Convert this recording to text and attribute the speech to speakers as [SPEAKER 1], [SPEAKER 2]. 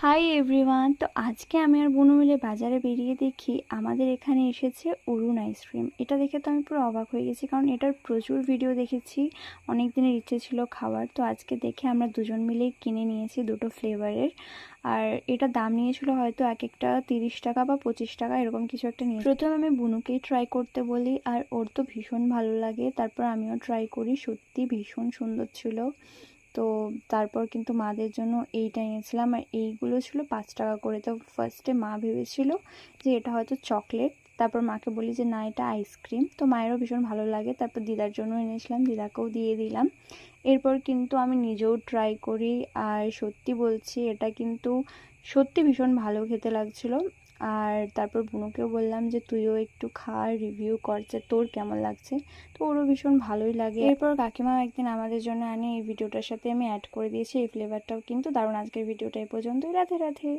[SPEAKER 1] Hi everyone. তো আজকে আমি আর বোনু মিলে বাজারে বেরিয়ে দেখি আমাদের এখানে এসেছে অরুণ আইসক্রিম। এটা দেখে তো আমি পুরো অবাক হয়ে গেছি, কারণ এটার প্রচুর ভিডিও দেখেছি, অনেক দিনের ইচ্ছে ছিল খাওয়ার। তো আজকে দেখে আমরা দুজন মিলেই কিনে নিয়েছি দুটো ফ্লেভারের। আর এটা দাম নিয়েছিল হয়তো এক একটা 30 টাকা বা 25 টাকা এরকম কিছু একটা নিয়ে। প্রথমে আমি বুনুকেই ট্রাই করতে বলি, আর ওর তো ভীষণ ভালো লাগে। তারপর আমিও ট্রাই করি, সত্যি ভীষণ সুন্দর ছিল। তো তারপর কিন্তু মাদের জন্য এইটা এনেছিলাম, আর এইগুলো ছিল 5 টাকা করে। তো ফার্স্টে মা ভেবেছিল যে এটা হয়তো চকলেট, তারপর মাকে বলি যে না এটা আইসক্রিম। তো মায়েরও ভীষণ ভালো লাগে। তারপর দিদার জন্য এনেছিলাম, দিদাকেও দিয়ে দিলাম। এরপর কিন্তু আমি নিজেও ট্রাই করি, আর সত্যি বলছি এটা কিন্তু সত্যি ভীষণ ভালো খেতে লাগছিল। আর তারপর বুনুকেও বললাম যে তুইও একটু খা, রিভিউ কর যে তোর কেমন লাগছে। তো ওরও ভীষণ ভালোই লাগে। এরপর কাকিমাও একদিন আমাদের জন্য আনে, এই ভিডিওটার সাথে আমি অ্যাড করে দিয়েছি। এই ফ্লেভারটাও কিন্তু দারুণ। আজকের ভিডিওটা এই পর্যন্তই। রাধে রাধে।